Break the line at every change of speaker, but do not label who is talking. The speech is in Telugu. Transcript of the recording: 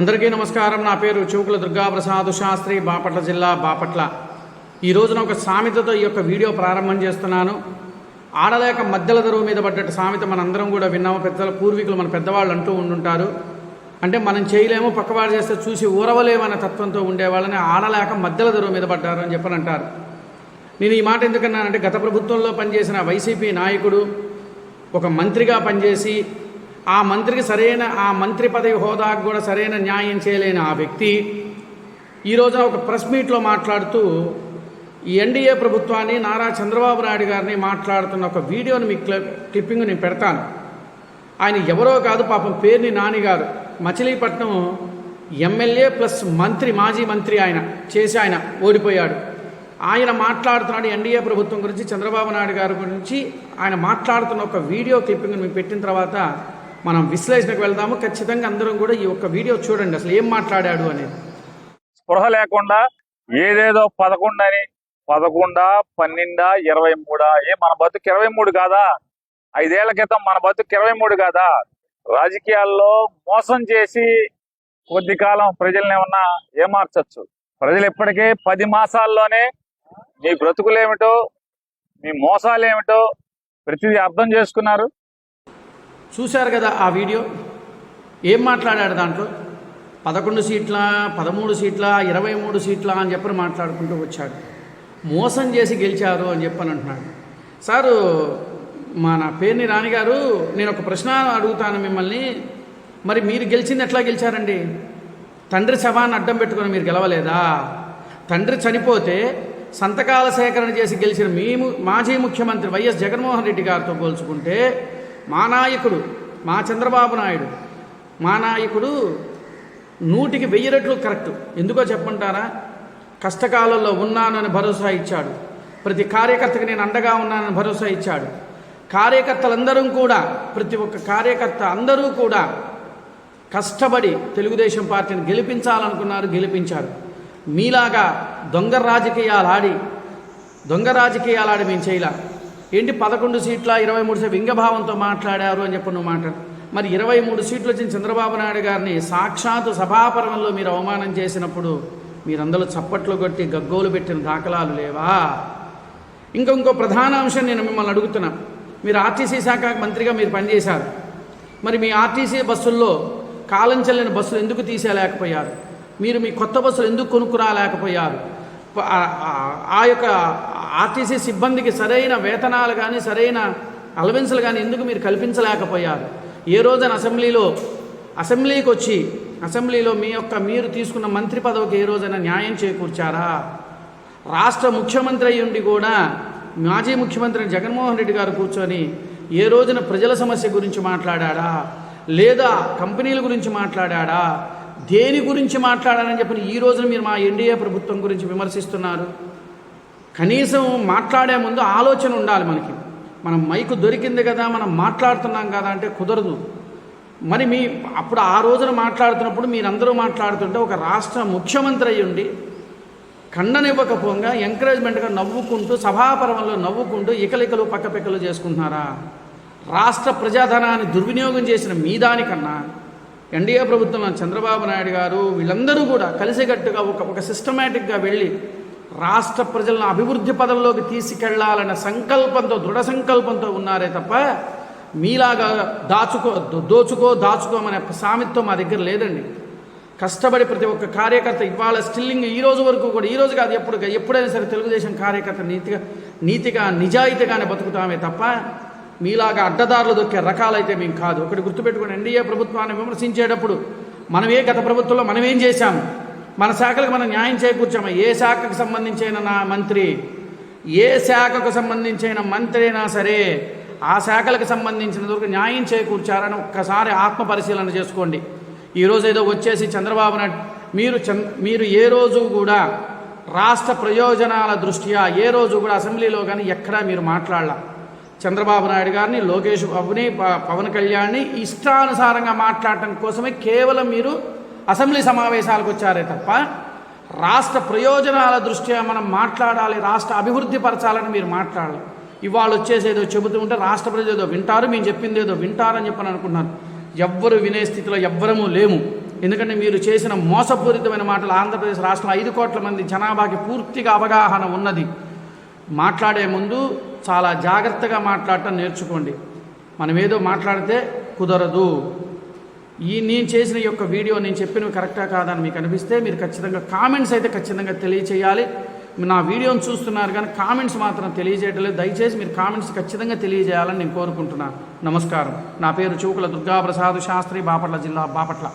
అందరికీ నమస్కారం. నా పేరు చూకుల దుర్గాప్రసాద్ శాస్త్రి, బాపట్ల జిల్లా, బాపట్ల. ఈ రోజున ఒక సామెతతో ఈ యొక్క వీడియో ప్రారంభం చేస్తున్నాను. ఆడలేక మధ్యల దరువు మీద పడ్డట్టు సామెత మనందరం కూడా విన్నాము. పూర్వీకులు మన పెద్దవాళ్ళు అంటూ ఉండుంటారు. అంటే మనం చేయలేము, పక్కవాడు చేస్తే చూసి ఊరవలేమనే తత్వంతో ఉండేవాళ్ళని ఆడలేక మధ్యల దరువు మీద పడ్డారు అని చెప్పని అంటారు. నేను ఈ మాట ఎందుకన్నానంటే, గత ప్రభుత్వంలో పనిచేసిన వైసీపీ నాయకుడు ఒక మంత్రిగా పనిచేసి ఆ మంత్రికి ఆ మంత్రి పదవి హోదాకు కూడా సరైన న్యాయం చేయలేని ఆ వ్యక్తి ఈ రోజున ఒక ప్రెస్ మీట్లో మాట్లాడుతూ ఈ ఎన్డీఏ ప్రభుత్వాన్ని, నారా చంద్రబాబు నాయుడు గారిని మాట్లాడుతున్న ఒక వీడియోని మీకు క్లిప్పింగ్ నేను పెడతాను. ఆయన ఎవరో కాదు, పాపం పేర్ని నాని గారు, మచిలీపట్నం ఎమ్మెల్యే ప్లస్ మంత్రి, మాజీ మంత్రి ఆయన ఓడిపోయాడు. ఆయన మాట్లాడుతున్నాడు ఎన్డీఏ ప్రభుత్వం గురించి, చంద్రబాబు నాయుడు గారి గురించి ఆయన మాట్లాడుతున్న ఒక వీడియో క్లిప్పింగ్ మీకు పెట్టిన తర్వాత మనం విశ్లేషణకు వెళ్దాము. ఖచ్చితంగా అందరం కూడా ఈ ఒక్క వీడియో చూడండి, అసలు ఏం మాట్లాడాడు అనేది.
స్పృహ లేకుండా ఏదేదో 11 అని, 11, 12, 23 మన బతుకు 23 కాదా? 5 ఏళ్ల క్రితం మన బతుకు 23 కాదా? రాజకీయాల్లో మోసం చేసి కొద్ది కాలం ప్రజల్ని ఏమన్నా ఏమార్చచ్చు. ప్రజలు ఇప్పటికే 10 మాసాల్లోనే మీ బ్రతుకులేమిటో, మీ మోసాలేమిటో ప్రతిదీ అర్థం చేసుకున్నారు.
చూశారు కదా ఆ వీడియో. ఏం మాట్లాడాడు దాంట్లో? 11 సీట్ల, 13 సీట్ల, 23 సీట్ల అని చెప్పని మాట్లాడుకుంటూ వచ్చాడు. మోసం చేసి గెలిచారు అని చెప్పని అంటున్నాడు. సారు, మన పేర్ని రాణి గారు, నేను ఒక ప్రశ్న అడుగుతాను మిమ్మల్ని. మరి మీరు గెలిచింది ఎట్లా గెలిచారండి? తండ్రి శవాన్ని అడ్డం పెట్టుకొని మీరు గెలవలేదా? తండ్రి చనిపోతే సంతకాల సేకరణ చేసి గెలిచిన మాజీ ముఖ్యమంత్రి వైఎస్ జగన్మోహన్ రెడ్డి గారితో పోల్చుకుంటే మా నాయకుడు, మా చంద్రబాబు నాయుడు, మా నాయకుడు 100కి 1000 రెట్లు కరెక్ట్. ఎందుకో చెప్పంటారా? కష్టకాలంలో ఉన్నానని భరోసా ఇచ్చాడు. ప్రతి కార్యకర్తకి నేను అండగా ఉన్నానని భరోసా ఇచ్చాడు. కార్యకర్తలందరూ కూడా, ప్రతి ఒక్క కార్యకర్త అందరూ కూడా కష్టపడి తెలుగుదేశం పార్టీని గెలిపించాలనుకున్నారు, గెలిపించారు. మీలాగా దొంగ రాజకీయాలు ఆడి మేము చేయలే. ఏంటి 11 సీట్ల 23 సీట్లు వింగభావంతో మాట్లాడారు అని చెప్పి నువ్వు మాట్లాడు. మరి 23 సీట్లు వచ్చిన చంద్రబాబు నాయుడు గారిని సాక్షాత్తు సభాపర్వంలో మీరు అవమానం చేసినప్పుడు మీరందరూ చప్పట్లు కొట్టి గగ్గోలు పెట్టిన దాఖలాలు లేవా? ఇంకో ప్రధాన అంశం నేను మిమ్మల్ని అడుగుతున్నా. మీరు ఆర్టీసీ శాఖ మంత్రిగా మీరు పనిచేశారు. మరి మీ ఆర్టీసీ బస్సుల్లో కాలం చెల్లిన బస్సులు ఎందుకు తీసేయలేకపోయారు? మీరు మీ కొత్త బస్సులు ఎందుకు కొనుక్కురాలేకపోయారు? ఆ యొక్క ఆర్టీసీ సిబ్బందికి సరైన వేతనాలు కానీ, సరైన అలవెన్సులు కానీ ఎందుకు మీరు కల్పించలేకపోయారు? ఏ రోజున అసెంబ్లీకి వచ్చి అసెంబ్లీలో మీరు తీసుకున్న మంత్రి పదవికి ఏ రోజైనా న్యాయం చేకూర్చారా? రాష్ట్ర ముఖ్యమంత్రి అయ్యుండి కూడా మాజీ ముఖ్యమంత్రి జగన్మోహన్ రెడ్డి గారు కూర్చొని ఏ రోజున ప్రజల సమస్య గురించి మాట్లాడా? లేదా కంపెనీల గురించి మాట్లాడా? దేని గురించి మాట్లాడాలని చెప్పి ఈ రోజున మీరు మా ఎన్డీఏ ప్రభుత్వం గురించి విమర్శిస్తున్నారు? కనీసం మాట్లాడే ముందు ఆలోచన ఉండాలి మనకి. మనం మైకు దొరికింది కదా, మనం మాట్లాడుతున్నాం కదా అంటే కుదరదు. మరి అప్పుడు ఆ రోజున మాట్లాడుతున్నప్పుడు మీరందరూ మాట్లాడుతుంటే ఒక రాష్ట్ర ముఖ్యమంత్రి అయ్యుండి ఖండనివ్వకపోగా ఎంకరేజ్మెంట్గా నవ్వుకుంటూ, సభాపర్వంలో నవ్వుకుంటూ ఇకలికలు పక్కపెక్కలు చేసుకుంటున్నారా? రాష్ట్ర ప్రజాధనాన్ని దుర్వినియోగం చేసిన మీ దానికన్నా ఎన్డీఏ ప్రభుత్వంలో చంద్రబాబు నాయుడు గారు వీళ్ళందరూ కూడా కలిసికట్టుగా ఒక సిస్టమేటిక్గా వెళ్ళి రాష్ట్ర ప్రజలను అభివృద్ధి పదంలోకి తీసుకెళ్లాలన్న సంకల్పంతో, దృఢ సంకల్పంతో ఉన్నారే తప్ప మీలాగా దాచుకోమనే సామెత్వం మా దగ్గర లేదండి. కష్టపడి ప్రతి ఒక్క కార్యకర్త ఇవాళ స్టిల్లింగ్ ఈ రోజు వరకు కూడా, ఈ రోజు కాదు ఎప్పుడైనా సరే తెలుగుదేశం కార్యకర్త నీతిగా నిజాయితీగానే బతుకుతామే తప్ప మీలాగా అడ్డదారులు దొక్కే రకాలైతే మేము కాదు. ఒకటి గుర్తుపెట్టుకుని, ఎన్డీఏ ప్రభుత్వాన్ని విమర్శించేటప్పుడు గత ప్రభుత్వంలో మనం ఏం చేశాము, మన శాఖలకు మనం న్యాయం చేకూర్చాము. ఏ శాఖకు సంబంధించిన మంత్రి, ఏ శాఖకు సంబంధించిన మంత్రి అయినా సరే ఆ శాఖలకు సంబంధించినందుకు న్యాయం చేకూర్చారని ఒక్కసారి ఆత్మ పరిశీలన చేసుకోండి. ఈరోజు ఏదో వచ్చేసి చంద్రబాబు నాయుడు మీరు ఏ రోజు కూడా రాష్ట్ర ప్రయోజనాల దృష్ట్యా ఏ రోజు కూడా అసెంబ్లీలో కానీ ఎక్కడా మీరు మాట్లాడాల. చంద్రబాబు నాయుడు గారిని, లోకేష్ బాబుని, పవన్ కళ్యాణ్ని ఇష్టానుసారంగా మాట్లాడటం కోసమే కేవలం మీరు అసెంబ్లీ సమావేశాలకు వచ్చారే తప్ప రాష్ట్ర ప్రయోజనాల దృష్ట్యా మనం మాట్లాడాలి, రాష్ట్ర అభివృద్ధి పరచాలని మీరు మాట్లాడాలి. ఇవాళ వచ్చేసేదో చెబుతూ ఉంటే రాష్ట్ర ప్రజలు ఏదో వింటారు, మేము చెప్పింది ఏదో వింటారని చెప్పని అనుకుంటున్నారు. ఎవ్వరు వినే స్థితిలో ఎవ్వరము లేము. ఎందుకంటే మీరు చేసిన మోసపూరితమైన మాటలు ఆంధ్రప్రదేశ్ రాష్ట్రంలో 5 కోట్ల మంది జనాభాకి పూర్తిగా అవగాహన ఉన్నది. మాట్లాడే ముందు చాలా జాగ్రత్తగా మాట్లాడటం నేర్చుకోండి. మనం ఏదో మాట్లాడితే కుదరదు. నేను చేసిన ఈ యొక్క వీడియో నేను చెప్పినవి కరెక్టా కాదని మీకు అనిపిస్తే మీరు ఖచ్చితంగా కామెంట్స్ అయితే ఖచ్చితంగా తెలియచేయాలి. నా వీడియోని చూస్తున్నారు కానీ కామెంట్స్ మాత్రం తెలియజేయడం లేదు. దయచేసి మీరు కామెంట్స్ ఖచ్చితంగా తెలియజేయాలని నేను కోరుకుంటున్నాను. నమస్కారం. నా పేరు చూకుల దుర్గాప్రసాద్ శాస్త్రి, బాపట్ల జిల్లా, బాపట్ల.